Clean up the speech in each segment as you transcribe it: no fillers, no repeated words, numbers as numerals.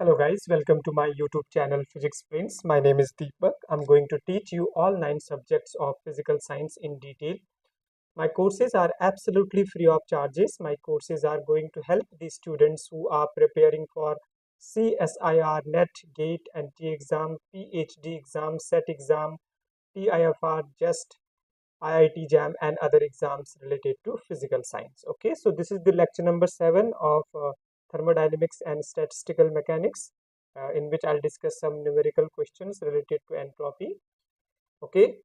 Hello guys, welcome to my YouTube channel Physics Brains. My name is Deepak. I'm going to teach you all 9 subjects of physical science in detail. My courses are absolutely free of charges. My courses are going to help the students who are preparing for CSIR, NET, GATE, and T exam, PhD exam, SET exam, Tifr, Jest, IIT-Jam, and other exams related to physical science. Okay, so this is the lecture number 7 of Thermodynamics and Statistical Mechanics, in which I'll discuss some numerical questions related to entropy. Okay,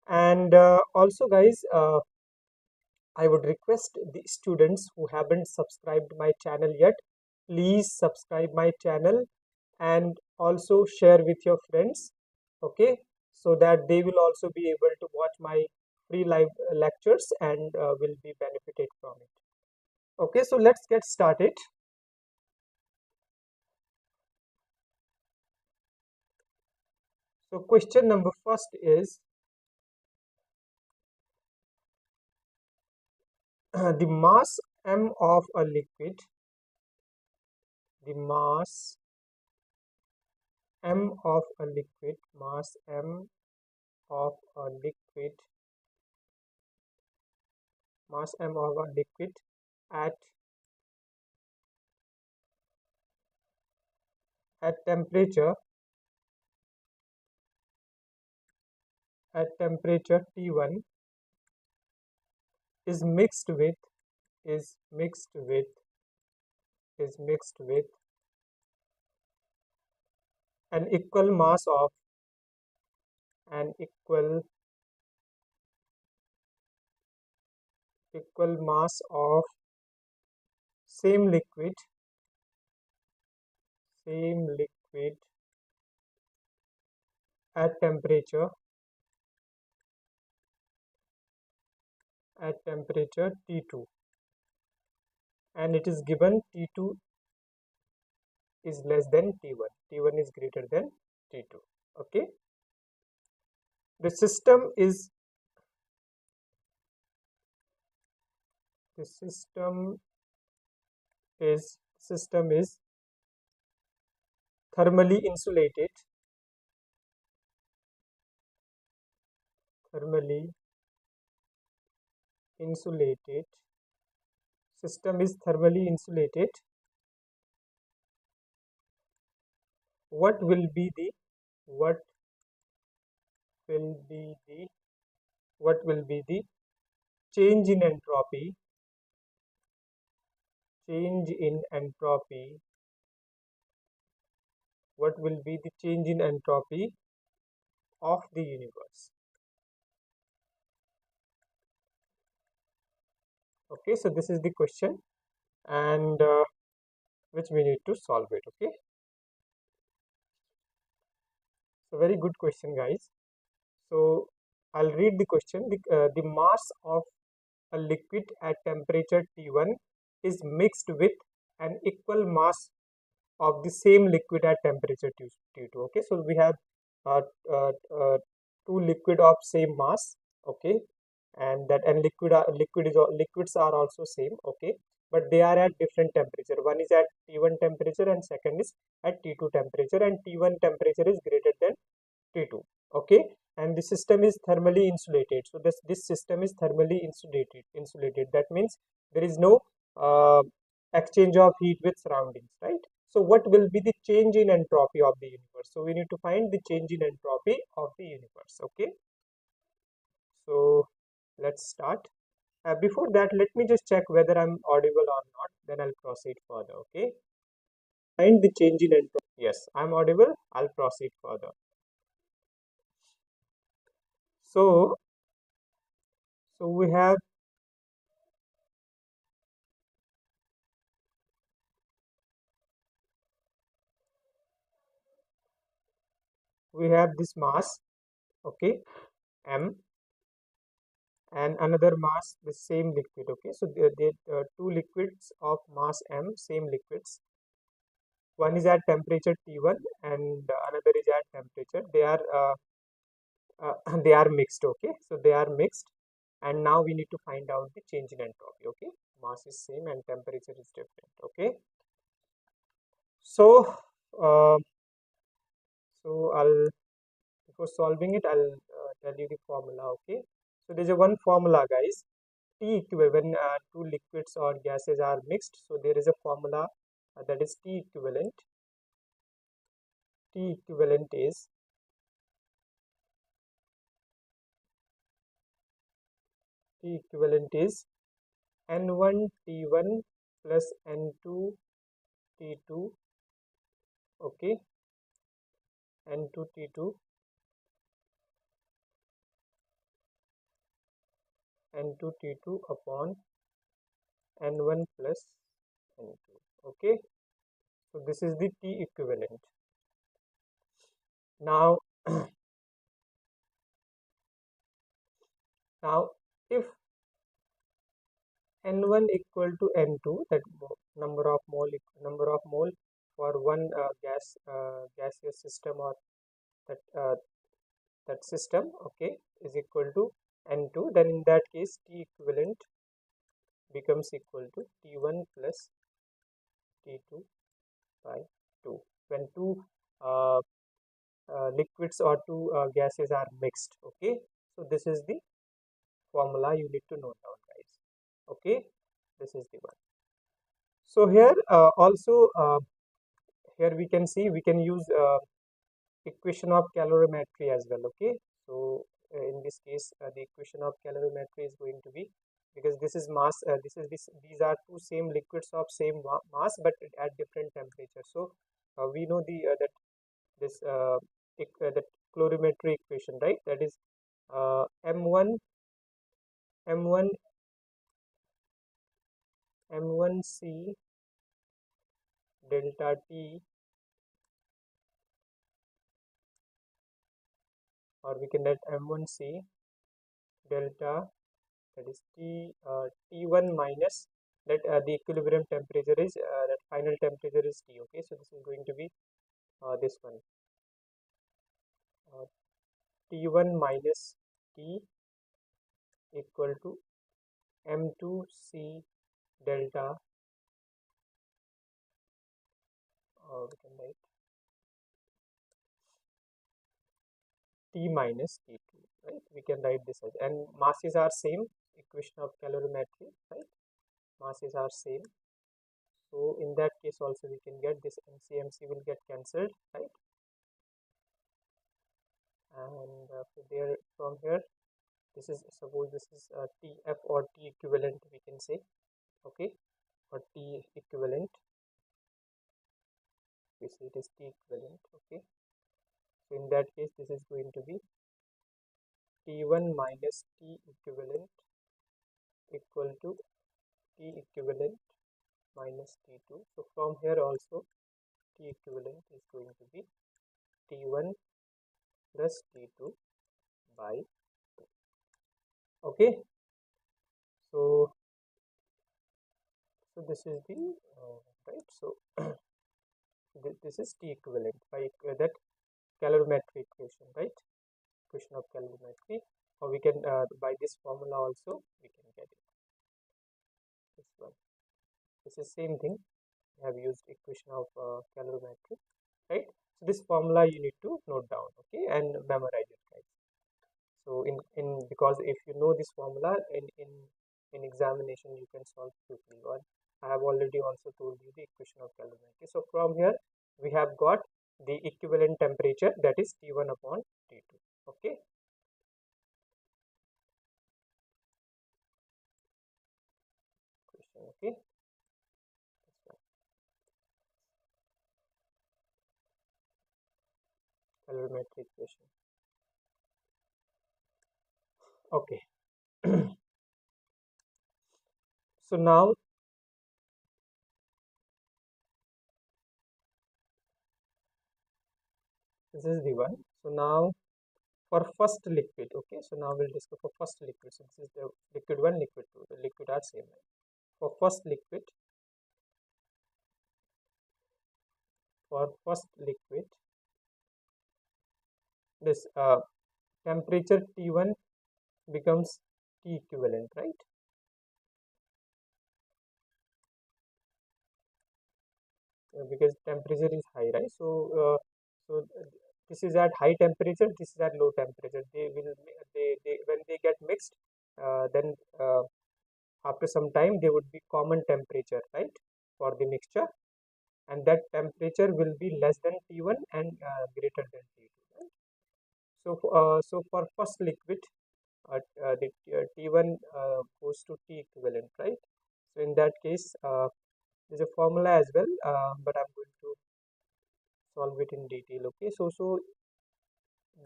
and also guys, I would request the students who haven't subscribed my channel yet, please subscribe my channel and also share with your friends, okay, so that they will also be able to watch my free live lectures and will be benefited from it. Okay, so let's get started. So question number first is the mass m of a liquid, the mass m of a liquid, mass m of a liquid, mass m of a liquid at temperature T1 is mixed with is mixed with an equal mass of equal mass of same liquid at temperature T2, and it is given T2 is less than T1, T1 is greater than T2. Okay, the system is thermally insulated system is thermally insulated. What will be the change in entropy what will be the change in entropy of the universe? Okay, so this is the question, and which we need to solve it. Okay, so very good question guys. So I'll read the question. The mass of a liquid at temperature T1 is mixed with an equal mass of the same liquid at temperature T2. Okay, so we have uh, uh, uh, two liquid of same mass. Okay, and liquids are also same. Okay, but they are at different temperature. One is at T1 temperature and second is at T2 temperature, and T1 temperature is greater than T2. Okay, and the system is thermally insulated. So this system is thermally insulated. That means there is no exchange of heat with surroundings, right? So what will be the change in entropy of the universe? So we need to find the change in entropy of the universe. Okay, so let's start. Before that, let me just check whether I'm audible or not, then I'll proceed further. Okay, find the change in entropy. Yes, I'm audible. I'll proceed further. So we have this mass, okay, m, and another mass, the same liquid. Okay, so there are two liquids of mass m, same liquids. One is at temperature T1 and another is at temperature. They are they are mixed. Okay, so they are mixed, and now we need to find out the change in entropy. Okay, mass is same and temperature is different. Okay, so uh, so I'll before solving it, I'll tell you the formula. Okay, so there's a one formula, guys. T equivalent when two liquids or gases are mixed. So there is a formula that is T equivalent. T equivalent is N1 T1 plus N2 T2. Okay, N2 T2 N2 T2 upon N1 plus N2. Okay, so this is the T equivalent. Now, now if N1 equal to N2, that number of mole for one gaseous system or that that system, okay, is equal to N2, then in that case T equivalent becomes equal to T1 plus T2 by 2 when two uh, liquids or two gases are mixed. Okay, so this is the formula you need to note down, guys. Okay, this is the one. So here also here we can see we can use equation of calorimetry as well. Okay, so in this case the equation of calorimetry is going to be, because this is mass, these are two same liquids of same mass but at different temperature. So we know the that this that calorimetry equation, right? That is m1 m1 m1c delta T, or we can write m1c delta, that is T1 minus that the equilibrium temperature is that final temperature is T. Okay, so this is going to be this one T1 minus T equal to M2C delta, we can write T minus T2, right? We can write this as, and masses are same, equation of calorimetry, right? Masses are same. So in that case also we can get this MC will get cancelled, right? And there from here, this is, suppose this is TF or T equivalent, we can say. Okay, or T equivalent, we say it is T equivalent. Okay, so in that case this is going to be T1 minus T equivalent equal to T equivalent minus T2. So from here also T equivalent is going to be T1 plus T2 by 2. Okay, so this is the right. So this is T equivalent by that calorimetry equation, right? Equation of calorimetry, or we can by this formula also we can get it. This one, this is same thing. We have used equation of calorimetry, right? So this formula you need to note down, okay, and memorize it, guys. So in because if you know this formula in examination you can solve quickly. Or I have already also told you the equation of calorimetry. So from here we have got the equivalent temperature, that is T1 upon T2. Okay, okay, calorimetric equation. Okay, so now this is the one. So now for first liquid, okay, so now we'll discuss for first liquid. So this is the liquid 1, liquid 2, the liquid are same, right? For first liquid, this temperature T1 becomes T equivalent, right? because temperature is high, right? So this is at high temperature, this is at low temperature. They when they get mixed, then after some time there would be common temperature, right, for the mixture, and that temperature will be less than T1 and greater than T2, right? So for first liquid, the T1 goes to T equivalent, right? So in that case, there's a formula as well, but I'm going to solve it in detail. Okay, so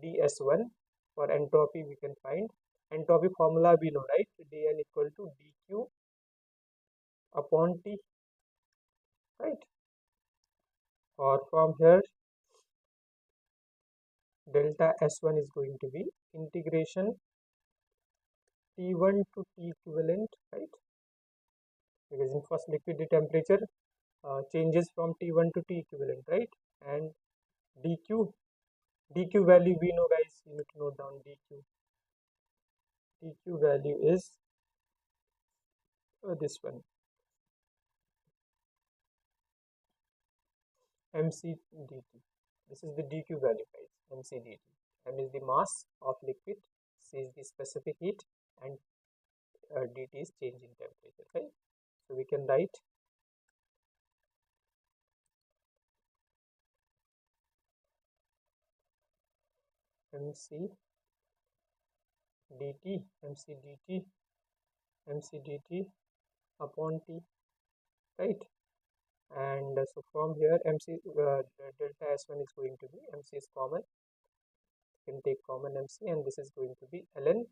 ds1 for entropy we can find. Entropy formula we know, right? dN equal to dq upon T, right? Or from here, delta S1 is going to be integration T1 to T equivalent, right? Because in first liquid the temperature changes from T1 to T equivalent, right? And dq value we know, guys. You need to note down dq value is this one, mc dt. This is the dq value, guys. mc dt. M is the mass of liquid, c is the specific heat, and dt is change in temperature, right? So we can write mc dt, mc dt upon t, right? And so from here, delta S1 is going to be, mc is common, you can take common mc, and this is going to be ln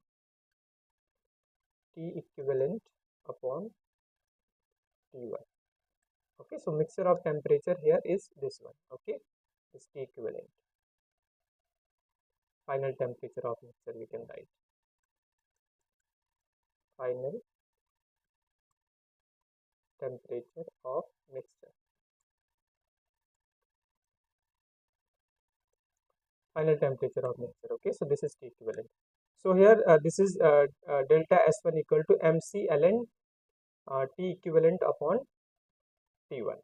T equivalent upon T1. Okay, so mixture of temperature here is this one. Okay, this T equivalent. Final temperature of mixture we can write. Final temperature of mixture. Final temperature of mixture. Okay, so this is T equivalent. So here this is delta S1 equal to mc ln T equivalent upon T1,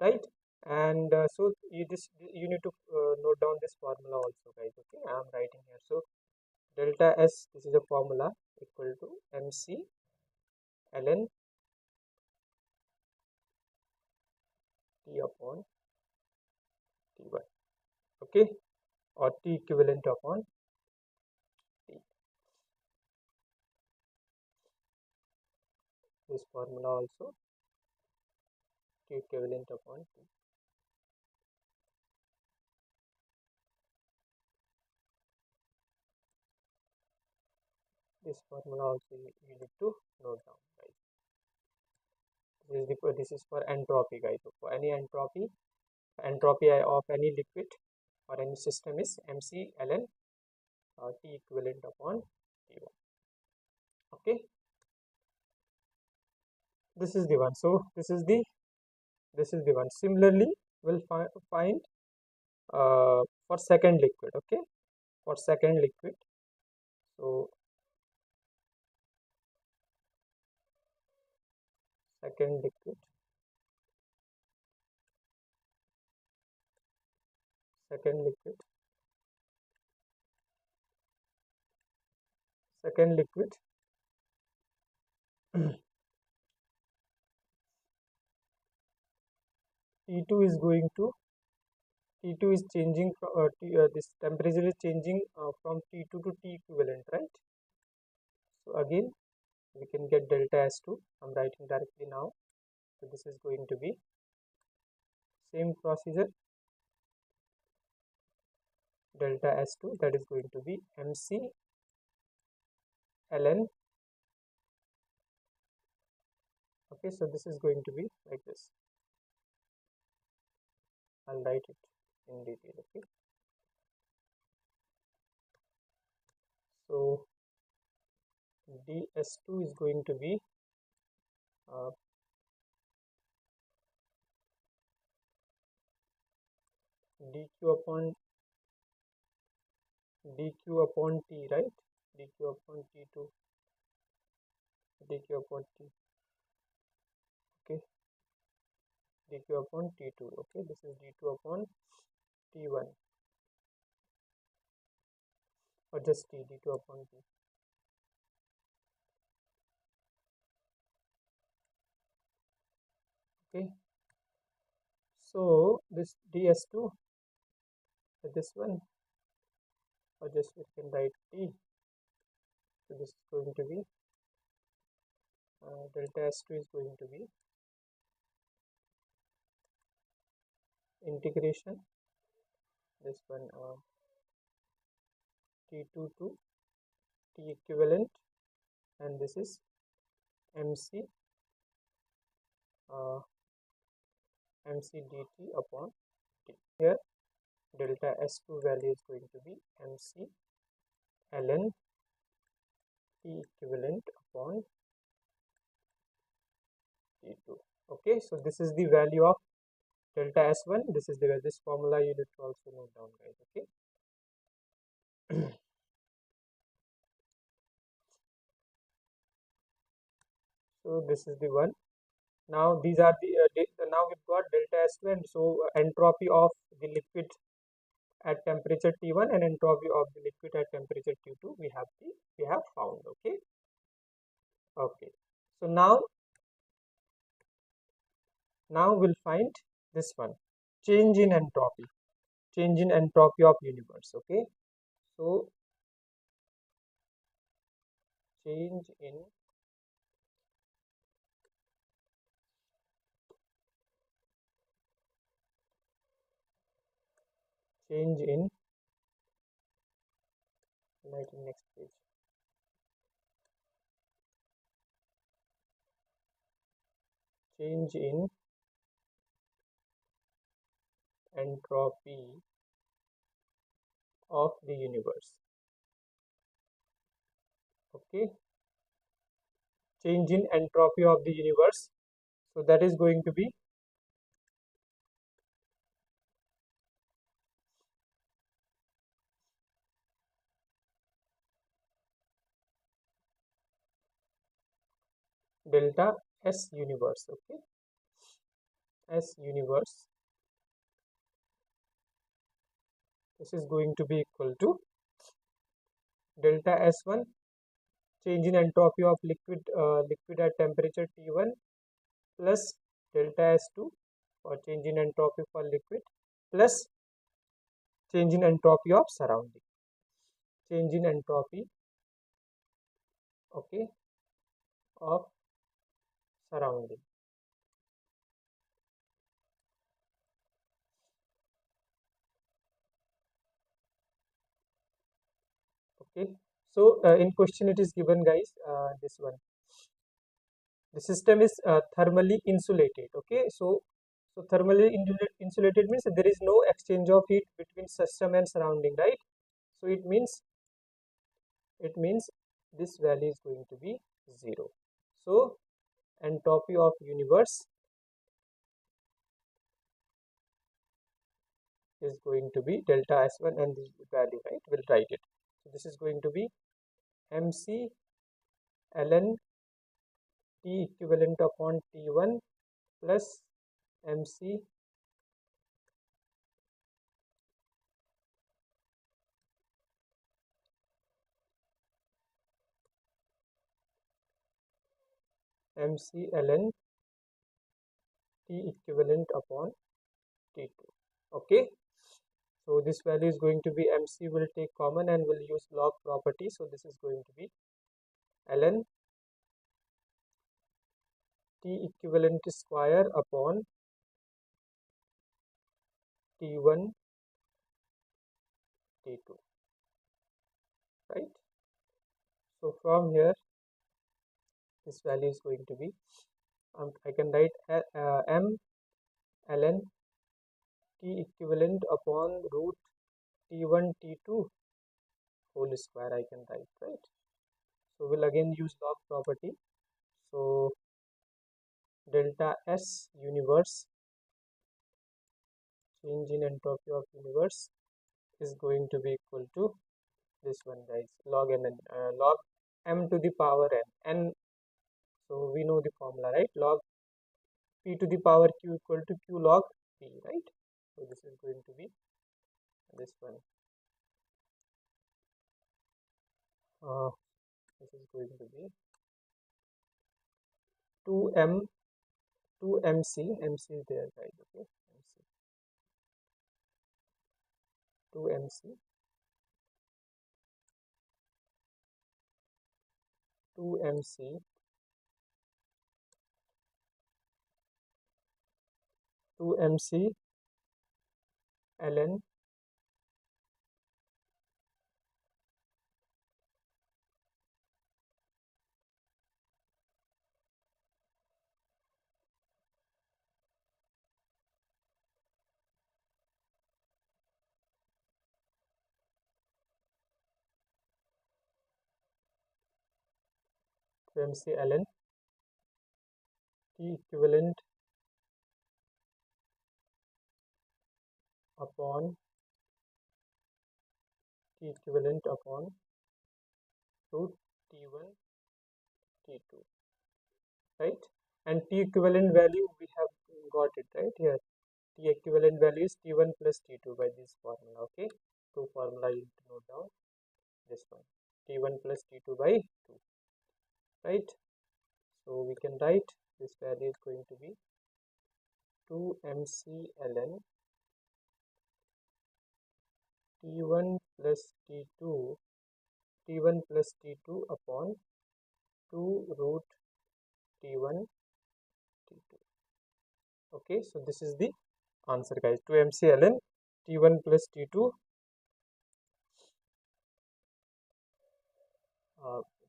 right? And so you need to note down this formula also, guys. Okay, I am writing here. So delta S, this is a formula, equal to mc ln T upon T1, okay, or T equivalent upon T. This formula also, T equivalent upon T. This formula also you need to note down, guys. This is for entropy, guys. So for any entropy of any liquid or any system is mc ln T equivalent upon T1. Okay, this is the one. So this is the one. Similarly, we'll find for second liquid. Okay, for second liquid, so second liquid, second liquid, second liquid. T2 is going to, T2 is changing from this temperature is changing from T2 to T equivalent, right? So again we can get delta S2. I'm writing directly now. So this is going to be same procedure, delta S2, that is going to be mc ln. Okay, so this is going to be like this. I'll write it in detail. Okay, so ds2 is going to be dq upon t, right? dq upon t2, dq upon t. Okay, dq upon t2. Okay, this is d2 upon t1, or just t, d2 upon t. Okay, so this ds2, this one, or just we can write t. So this is going to be delta s2 is going to be integration this one t2 to t equivalent, and this is mc mc dt upon t. Here delta s2 value is going to be mc ln t equivalent upon t2. Okay, so this is the value of delta s1. This is this formula you need to also note down, guys. Okay. So this is the one. Now these are the now we've got delta S2, and so entropy of the liquid at temperature T1 and entropy of the liquid at temperature T2 we have found. Okay. Okay. So now we'll find this one, change in entropy of universe. Okay. So change in next page. Change in entropy of the universe. Okay, change in entropy of the universe. So that is going to be delta S universe. Okay, S universe, this is going to be equal to delta S1, change in entropy of liquid at temperature T1, plus delta S2 for change in entropy for liquid, plus change in entropy of surrounding, change in entropy, okay, of surrounding. Okay, so in question it is given, guys, this one, the system is thermally insulated. Okay, so thermally insulated means there is no exchange of heat between system and surrounding, right? So it means this value is going to be 0. So entropy of universe is going to be delta S1, and this value, right, we'll write it. So this is going to be mc ln t equivalent upon t1 plus mc ln t equivalent upon t2. Okay, so this value is going to be mc, will take common and will use log property. So this is going to be ln t equivalent square upon t1 t2, right? So from here this value is going to be I can write m ln t equivalent upon root t1 t2 whole square, I can write, right? So we'll again use log property. So delta S universe, change in entropy of universe, is going to be equal to this one, guys, log m, log m to the power n. So we know the formula, right? Log P to the power Q equal to Q log P, right? So this is going to be this one. This is going to be 2m 2mc. MC is there, guys. Okay, MC 2mc 2mc 2mc ln mc ln T equivalent upon T equivalent upon root T1 T2, right? And T equivalent value we have got it right here. T equivalent value is T1 plus T2 by this formula. Okay, two formula you need to note down. This one, T1 plus T2 by 2, right? So we can write this value is going to be 2mc ln T1 plus T2 T1 plus T2 upon 2 root T1 T2. Okay, so this is the answer, guys. 2mc ln T1 plus T2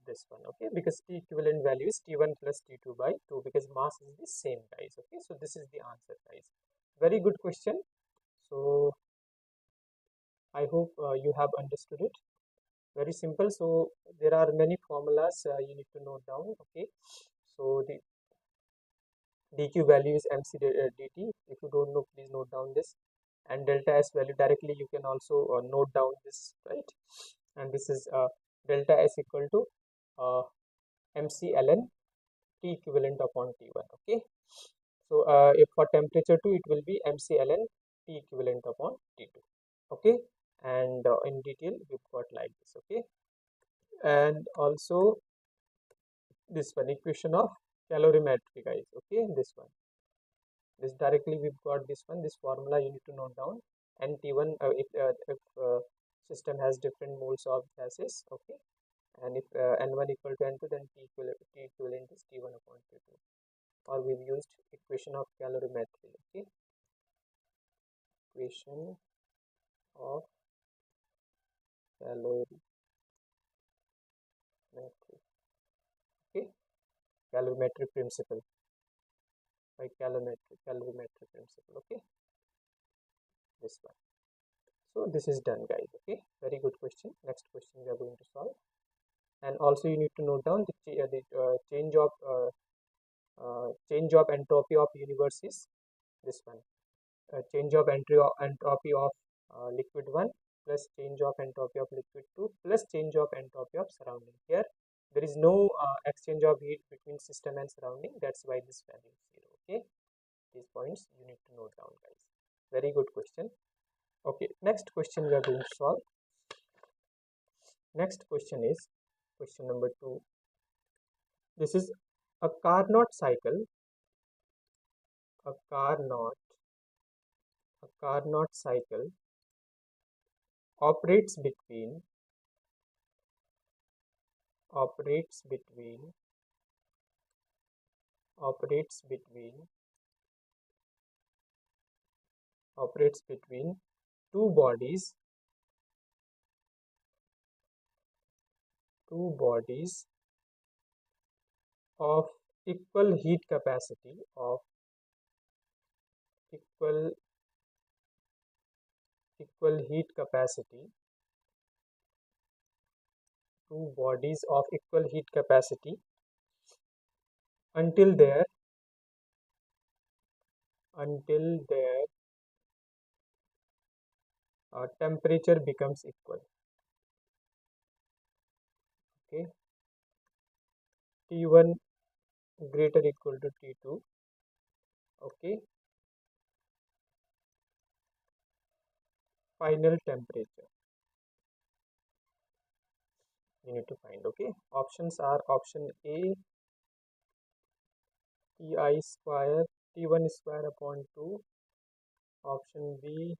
this one. Okay, because T equivalent value is T1 plus T2 by 2 because mass is the same, guys. Okay, so this is the answer, guys. Very good question. So I hope you have understood it. Very simple. So there are many formulas you need to note down. Okay, so the dq value is mc dt. If you don't know, please note down this. And delta s value directly you can also note down this, right? And this is delta s equal to mc ln T equivalent upon T1. Okay, so if for temperature 2 it will be mc ln T equivalent upon T2. Okay, and in detail we've got like this. Okay, and also this one, equation of calorimetry, guys. Okay, this one, this directly we've got this one, this formula you need to note down. And T1 if system has different moles of gases. Okay, and if n1 equal to n2, then T equivalent is T1 upon T2, or we've used equation of calorimetry. Okay, equation of calorimetry. Okay, calorimetry principle, by calorimetry principle. Okay, this one. So this is done, guys. Okay, very good question. Next question we are going to solve. And also you need to note down the change of entropy of universe is this one. Change of entropy of liquid 1 plus change of entropy of liquid 2 plus change of entropy of surrounding. Here there is no exchange of heat between system and surrounding. That's why this value is 0. Okay, these points you need to note down, guys. Very good question. Okay, next question we are going to solve. Next question is question number 2. This is a Carnot cycle. A Carnot cycle operates between two bodies of equal heat capacity until their temperature becomes equal. Okay, T1 greater equal to T2 Okay, final temperature you need to find. Okay, options are option A, Ti square, T1 square upon 2, option B,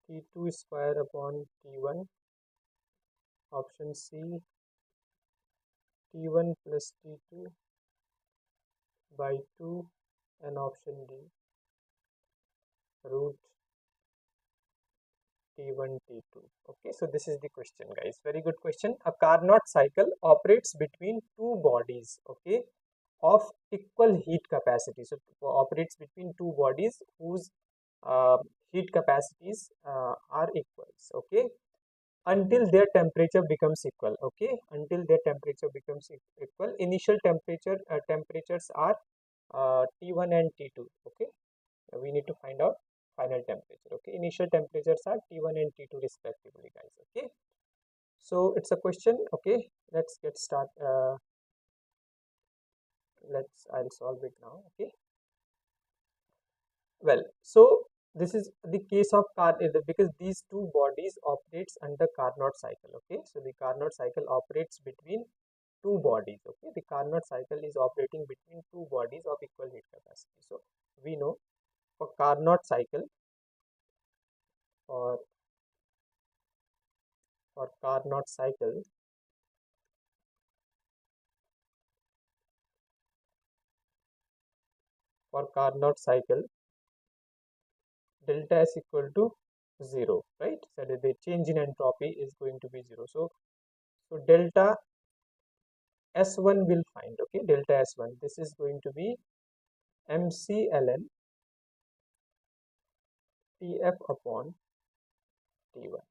T2 square upon T1, option C, T1 plus T2 by 2, and option D, root T1 T2. Okay, so this is the question, guys. Very good question. A Carnot cycle operates between two bodies, okay, of equal heat capacity. So operates between two bodies whose uh, heat capacities are equals, okay, until their temperature becomes equal. Okay, until their temperature becomes equal. Initial temperatures are T1 and T2. Okay, we need to find out final temperature. Okay, initial temperatures are T1 and T2 respectively, guys. Okay, so it's a question. Okay, let's get start. I'll solve it now. Okay, well, so this is the case of because these two bodies operates under Carnot cycle. Okay, so the Carnot cycle operates between two bodies. Okay, the Carnot cycle is operating between two bodies of equal heat capacity. So we know for Carnot cycle, for Carnot cycle, delta S equal to 0, right? So the change in entropy is going to be 0. So delta S1 will find. Okay, delta S1, this is going to be MC ln Tf upon T1.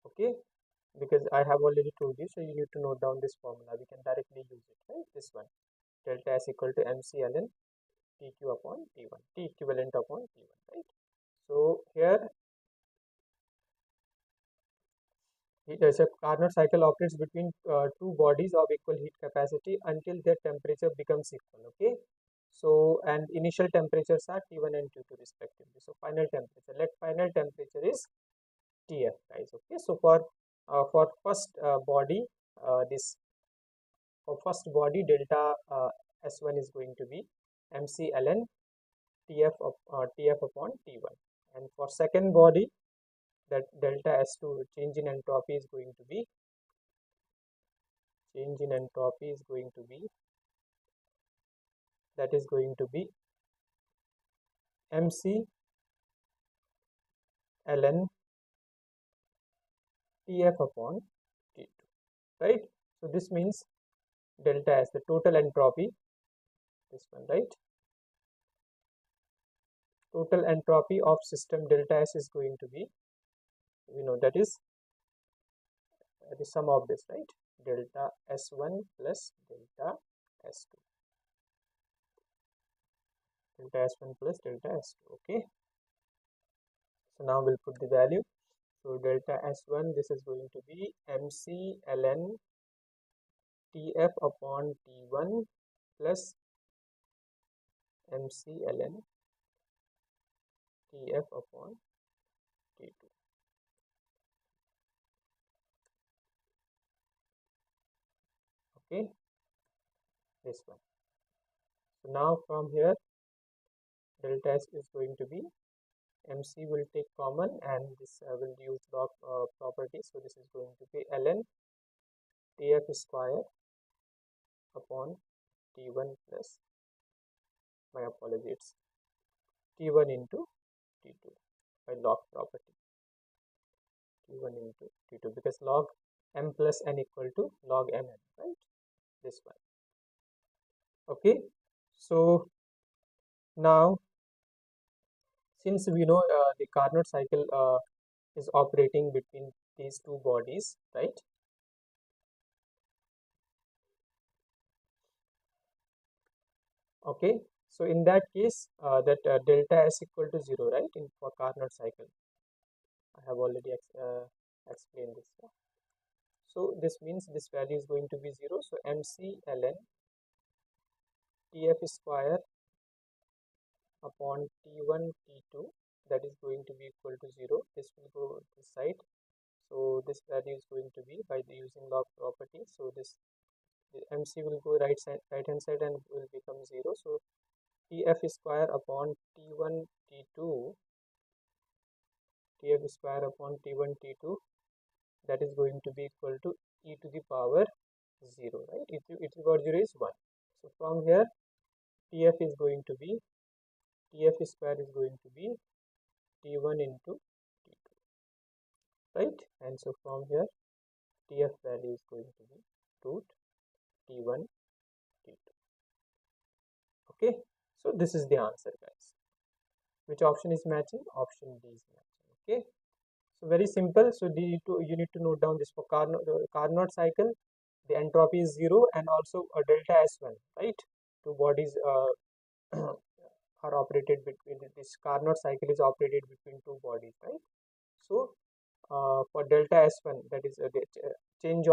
Okay, because I have already told you, so you need to note down this formula. We can directly use it, right? This one, delta S equal to MC ln Tq upon T1, T equivalent upon T1, right? So here a Carnot cycle operates between two bodies of equal heat capacity until their temperature becomes equal. Okay, so and initial temperatures are T1 and T2 respectively. So final temperature, let final temperature is Tf, guys. Okay, so for first body, this for first body delta S1 is going to be MC ln Tf upon T1, and for second body, that delta S2 change in entropy is going to be that is going to be MC ln Tf upon T2, right? So this means delta S, the total entropy, this one, right? Total entropy of system delta S is going to be, that is the sum of this, right? Delta S1 plus delta S2. Delta S1 plus delta S2. Okay. So now we'll put the value. So delta S1, this is going to be MC ln Tf upon T1 plus MC ln Tf upon T2. Okay, this one. So now from here, delta S is going to be MC will take common, and this will use log property. So this is going to be ln Tf square upon T1 plus, my apologies, T1 into T2 by log property. T1 into T2, because log m plus n equal to log mn, right? This one. Okay, so now since we know the Carnot cycle is operating between these two bodies, right? Okay, so in that case, that delta S equal to 0, right? In for Carnot cycle, I have already explained this. Yeah? So this means this value is going to be 0. So MC ln Tf square upon T1 T2, that is going to be equal to 0. This will go this side, so this value is going to be, by the using log property, so this the MC will go right hand side and will become 0. So TF square upon T1 T2, TF square upon T1 T2, that is going to be equal to e to the power 0, right? E to the power 0 is 1. So from here TF is going to be, TF square is going to be T1 into T2, right? And so from here TF value is going to be root T1 T2. Okay, so this is the answer, guys. Which option is matching? Option D is matching. Okay, so very simple. So you need to note down this for Carnot cycle. The entropy is 0 and also a delta S1, right? Two bodies are operated between, this Carnot cycle is operated between two bodies, right? So for delta S1, that is the change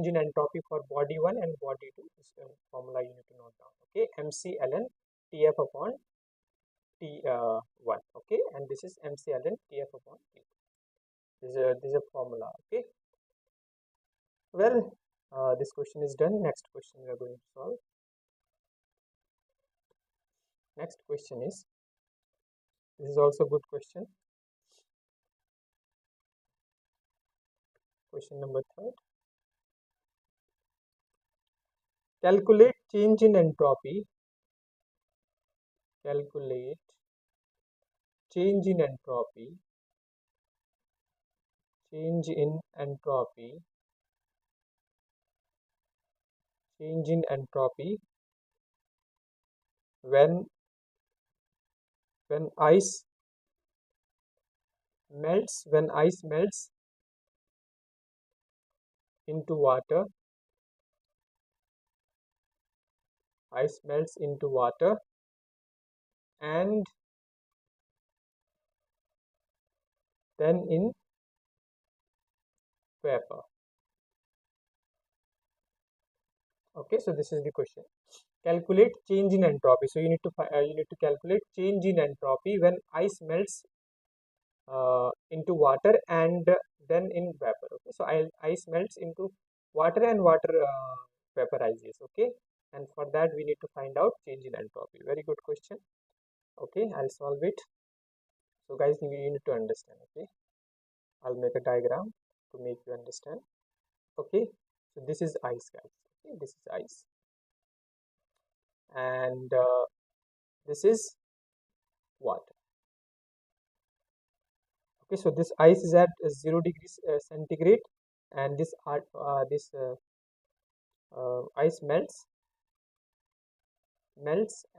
in entropy for body 1 and body 2, this formula you need to note down. Okay, MC ln TF upon T1. Okay, and this is MC ln TF upon T2. This is a formula. Okay, well, this question is done. Next question we are going to solve. Next question is, this is also a good question. Question number 3. Calculate change in entropy. Calculate change in entropy. Change in entropy. Change in entropy when ice melts. When ice melts into water. Ice melts into water and then in vapor. Okay, so this is the question. Calculate change in entropy. So you need to calculate change in entropy when ice melts into water and then in vapor. Okay, so ice melts into water and water vaporizes. Okay, and for that we need to find out change in entropy. Very good question. Okay, I'll solve it. So guys, you need to understand. Okay, I'll make a diagram to make you understand. Okay, so this is ice, guys. Okay, this is ice, and this is water. Okay, so this ice is at 0 degrees centigrade, and this ice melts.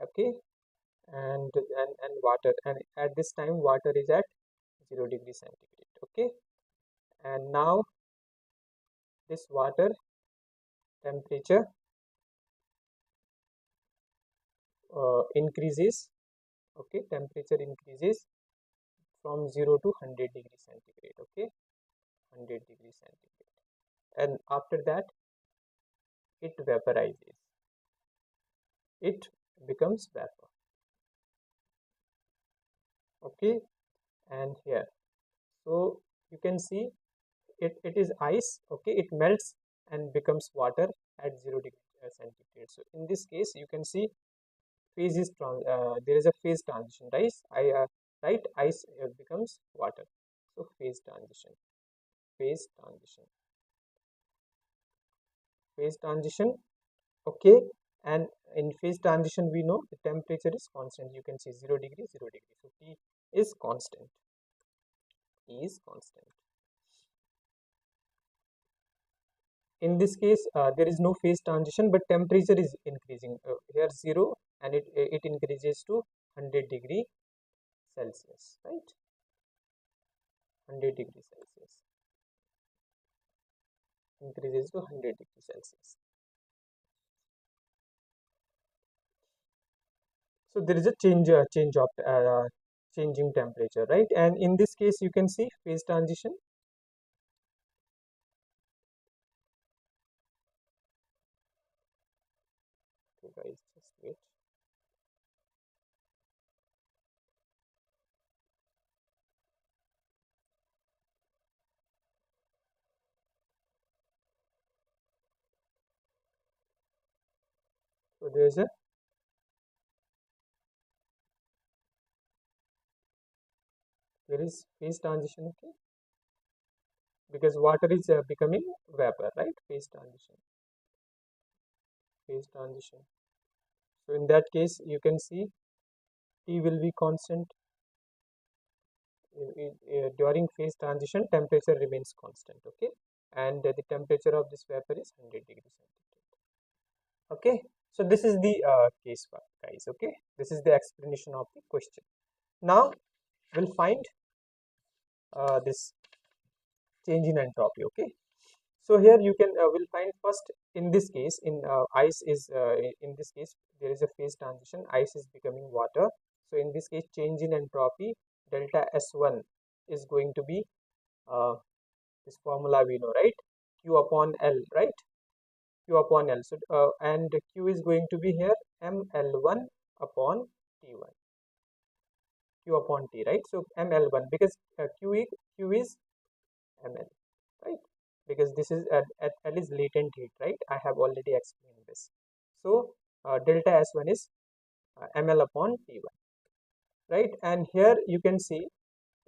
Okay, and water, and at this time water is at 0 degrees centigrade. Okay, and now this water temperature increases. Okay, temperature increases from 0 to 100 degrees centigrade. Okay, 100 degrees centigrade, and after that it vaporizes. It becomes vapor. Okay, and here, so you can see it is ice. Okay, it melts and becomes water at 0 degree centigrade. So in this case you can see phase is there is a phase transition, right? Ice becomes water. So phase transition. Okay, and in phase transition we know the temperature is constant. You can see 0 degree, 0 degree. So T is constant. In this case there is no phase transition, but temperature is increasing. Here 0, and it increases to 100 degree Celsius, right? 100 degree Celsius increases to 100 degree Celsius. So there is a changing temperature, right? And in this case you can see phase transition. Okay guys, just wait. So there is phase transition, okay, because water is becoming vapor, right? Phase transition. So in that case, you can see T will be constant. During phase transition, temperature remains constant, okay, and the temperature of this vapor is 100 degrees centigrade. Okay, so this is the case one, guys. Okay, this is the explanation of the question. Now we'll find this change in entropy. Okay, so here you can will find first, in this case, in ice is in this case there is a phase transition, ice is becoming water. So in this case, change in entropy delta S1 is going to be this formula we know, right? Q upon L, right? Q upon L. So and Q is going to be here mL1 upon T1, Q upon T, right? So mL1, because Q is mL, right? Because this is at L is latent heat, right? I have already explained this. So delta S1 is mL upon T1, right? And here you can see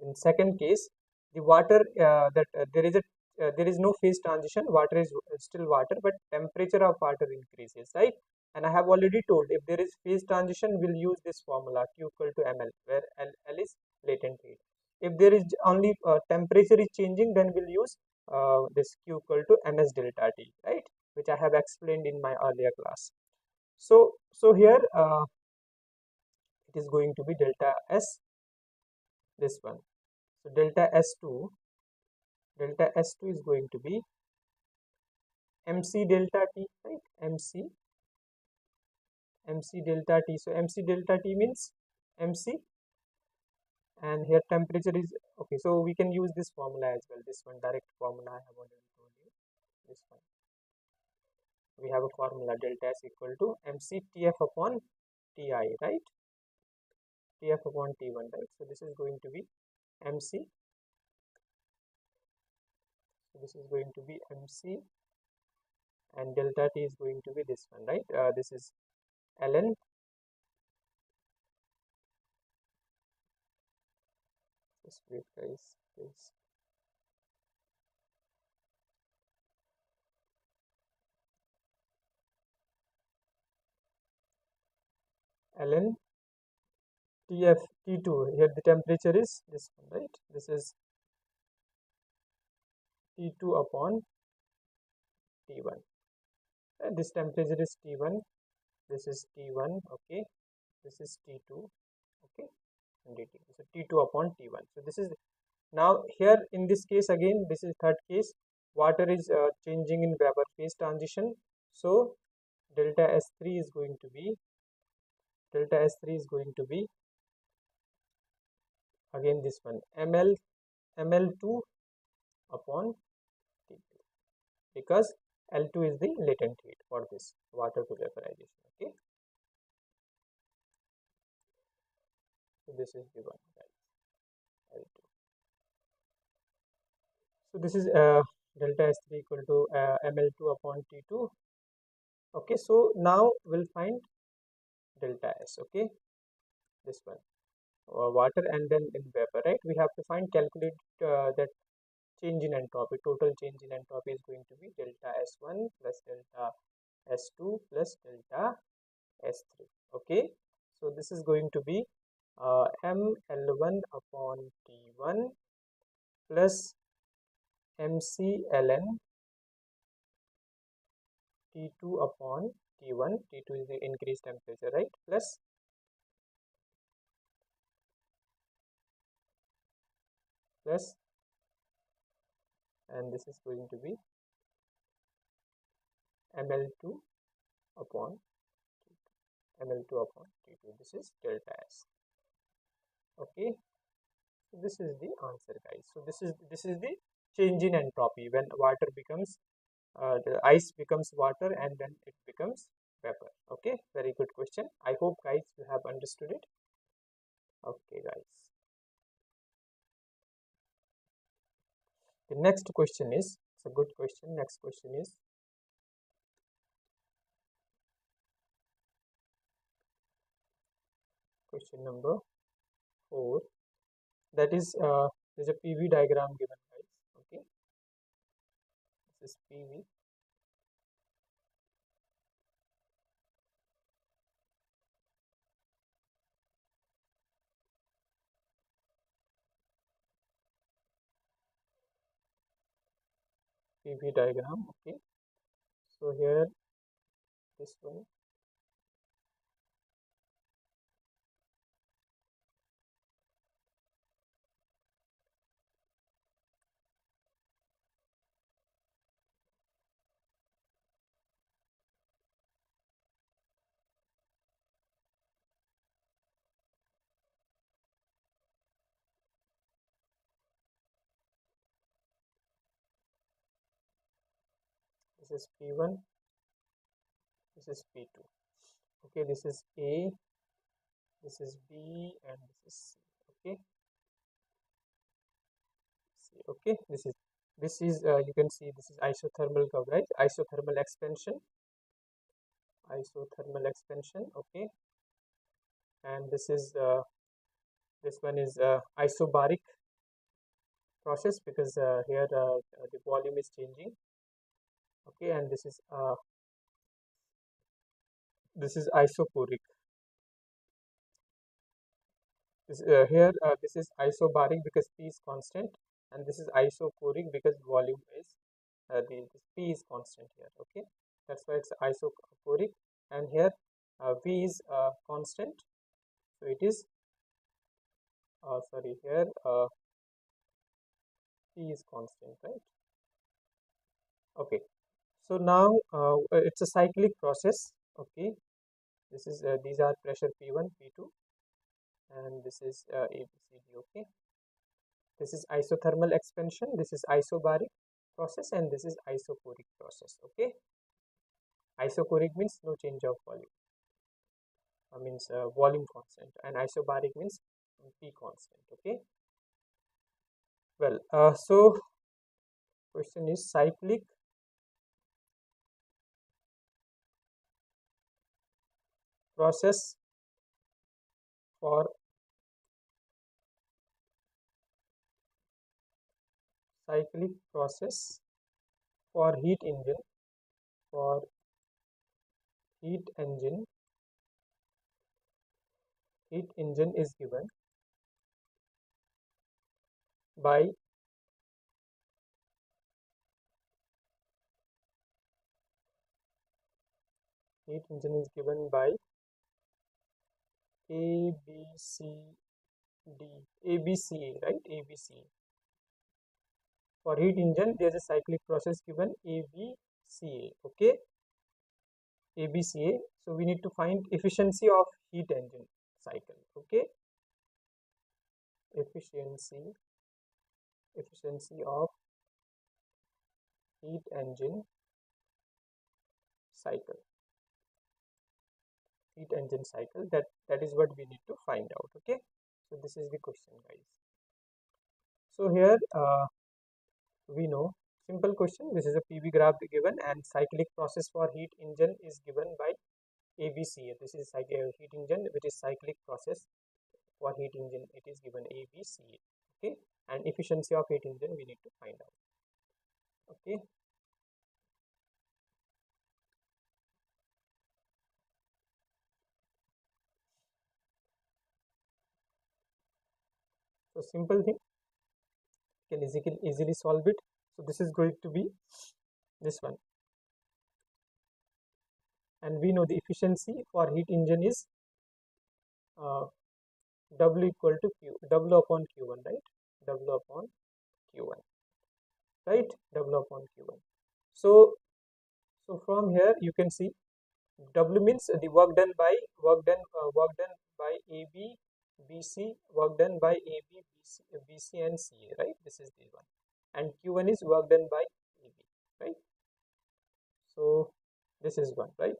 in second case, the water there is no phase transition, water is still water, but temperature of water increases, right? And I have already told, if there is phase transition, we'll use this formula Q equal to ml, where L is latent heat. If there is only temperature is changing, then we'll use this Q equal to ms delta T, right, which I have explained in my earlier class. So here it is going to be delta S, this one. So delta S2 is going to be mc delta T, right? mc delta T. So mc delta T means mc, and here temperature is okay. So we can use this formula as well. This one, direct formula, I have already told you. This one, we have a formula delta S equal to mc Tf upon Ti, right? Tf upon T1, right? So this is going to be mc. So this is going to be mc, and delta T is going to be this one, right? This is ln. Just wait, guys, please. Ln Tf T2, here the temperature is this one, right? This is T2 upon T1. And this temperature is T1, this is T1, okay, this is T2, okay, and dt. So T2 upon T1. So this is, now here in this case again, this is third case, water is changing in vapor phase transition. So delta S3 is going to be again this one, ml2 upon T2, because L2 is the latent heat for this water to vaporization, okay. So this is the one, guys, L2. So this is delta S3 equal to ml2 upon T2, okay. So now we'll find delta S, okay, this one, water and then in vapor, right? We have to calculate that change in entropy. Total change in entropy is going to be delta S1 plus delta S2 plus delta S3, okay. So this is going to be mL1 upon T1 plus mc ln T2 upon T1. T2 is the increased temperature, right? Plus and this is going to be ml2 upon T2. This is delta S, okay. So this is the answer, guys. So this is the change in entropy when water becomes the ice becomes water and then it becomes vapor, okay. Very good question. I hope, guys, you have understood it. Okay, guys, the next question is, it's a good question. Next question is, question number 4. That is, there's a PV diagram given, guys. Okay, this is PV. PV diagram. Okay, so here this one. This is P1. This is P2. Okay, this is A. This is B, and this is C. Okay, C. Okay, this is you can see this is isothermal curve, right? Isothermal expansion. Isothermal expansion. Okay, and this is this one is isobaric process, because here the volume is changing. Okay, and this is isoporic. This here this is isobaric because P is constant, and this is isoporic because volume is this P is constant here. Okay, that's why it's isoporic, and here V is constant, so it is sorry, here P is constant, right? Okay, so now it's a cyclic process. Okay, this is these are pressure P1, P2, and this is ABCD. Okay, this is isothermal expansion, this is isobaric process, and this is isoporic process. Okay, isoporic means no change of volume, means volume constant, and isobaric means P constant. Okay, well, so question is cyclic process for cyclic process for heat engine, for heat engine is given by heat engine is given by A, B, C, D, ABCA, right? ABCA. For heat engine, there is a cyclic process given ABCA. Okay, ABCA. So we need to find efficiency of heat engine cycle. Okay, efficiency of heat engine cycle. Heat engine cycle. That is what we need to find out. Okay, so this is the question, guys. So here we know, simple question, this is a PV graph given, and cyclic process for heat engine is given by ABCA. This is heat engine which is cyclic process for heat engine, it is given ABCA. Okay, and efficiency of heat engine we need to find out. Okay, so simple thing, you can easily solve it. So this is going to be this one, and we know the efficiency for heat engine is W equal to Q, W upon Q1, right? W upon Q1, right? W upon Q1. So from here you can see W means the work done by AB, BC, work done by AB, BC and CA, right? This is the one, and Q1 is work done by AB, right? So this is one, right?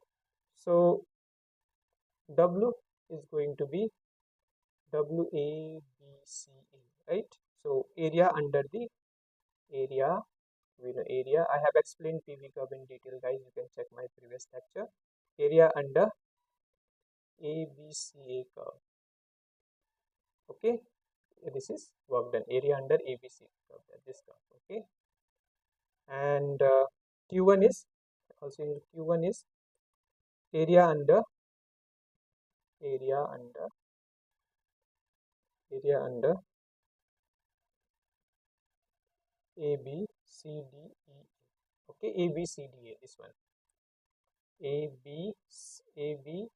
So W is going to be WABCA, right? So area under the area, we know area. I have explained PV curve in detail, guys. You can check my previous lecture. Area under ABCA curve. Okay, this is work done, area under ABC curve, this curve. Okay, and Q1 is also in Q1 is area under area under area under A B C D E. Okay, A B C D A, this one A B A B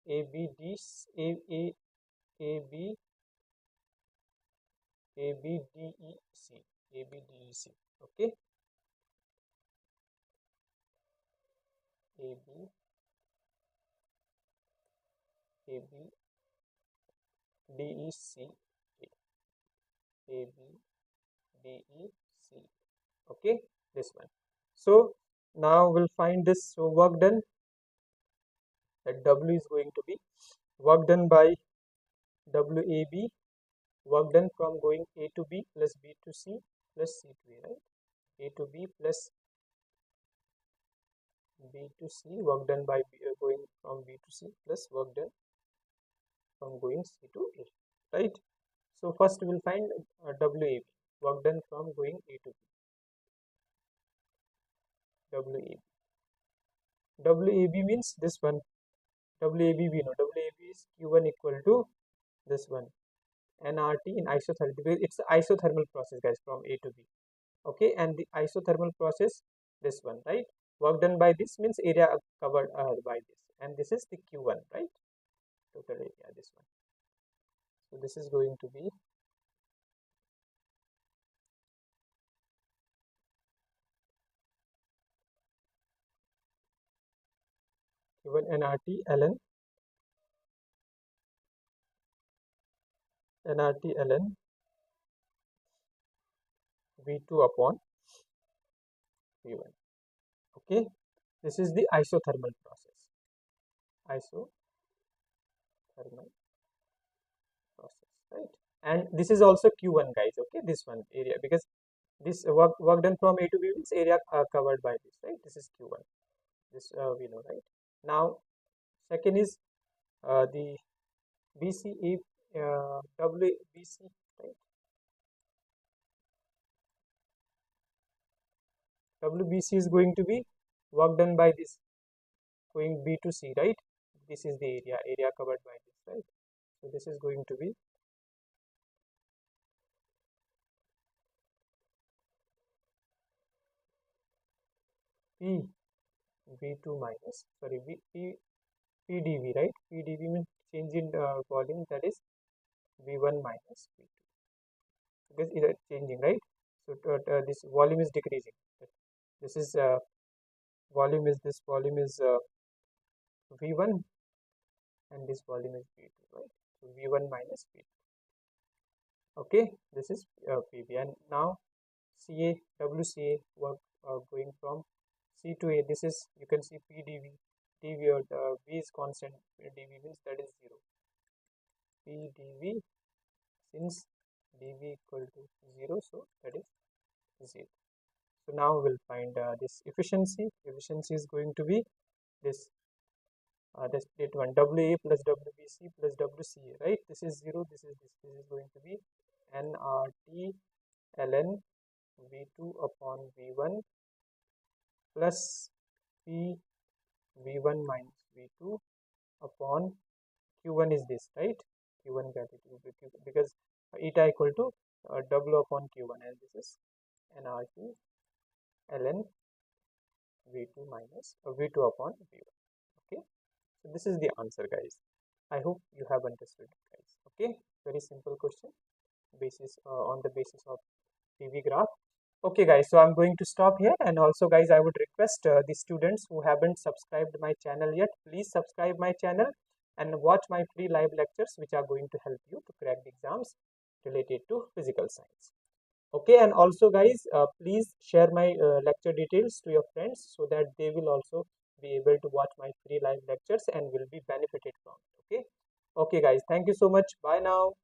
A B D A A A B A B D E C A B D E C. Okay, A B A B D E C A B D E C. Okay, this one. So now we'll find this. So work done, that W is going to be work done by WAB, work done from going A to B plus B to C plus C to A, right? A to B plus B to C, work done by going from B to C plus work done from going C to A, right? So first we will find WAB, work done from going A to B. WAB means this one. WAB we know. WAB is Q1 equal to this one. nRT in isothermal. It's an isothermal process, guys, from A to B. Okay, and the isothermal process, this one, right? Work done by this means area covered by this, and this is the Q1, right? Total area, this one. So this is going to be Q1 nRT ln V2 upon V1. Okay, this is the isothermal process. Isothermal process, right? And this is also Q1, guys. Okay, this one area, because this work done from A to B means area covered by this, right? This is Q1. This we know, right? Now second is the BCE WBC, right? WBC is going to be work done by this going B to C, right? This is the area covered by this, right? So this is going to be P V2 minus, sorry, PdV, right? PdV means change in volume, that is V1 minus V2, because it is changing, right? So this volume is decreasing. This is volume is V1 and this volume is V2, right? So V1 minus V2. Okay, this is PV, and now WCA work going from C to A. This is, you can see PdV, dV or V is constant, dV means that is 0. PdV, since dV equal to 0, so that is 0. So now we'll find this efficiency. Efficiency is going to be this that one, WA plus WBC plus WCA, right? This is 0, this is this. This is going to be nRT ln V2 upon V1 plus P V1 minus V2 upon Q1 is this, right? Q1 value, because eta equal to W upon Q1, and this is nRT ln V2 minus V2 upon V1. Okay, so this is the answer, guys. I hope you have understood, guys. Okay, very simple question, basis on the basis of PV graph. Okay, guys, so I'm going to stop here, and also, guys, I would request the students who haven't subscribed my channel yet, please subscribe my channel and watch my free live lectures, which are going to help you to crack the exams related to physical science. Okay, and also, guys, please share my lecture details to your friends so that they will also be able to watch my free live lectures and will be benefited from it. Okay, guys, thank you so much. Bye now.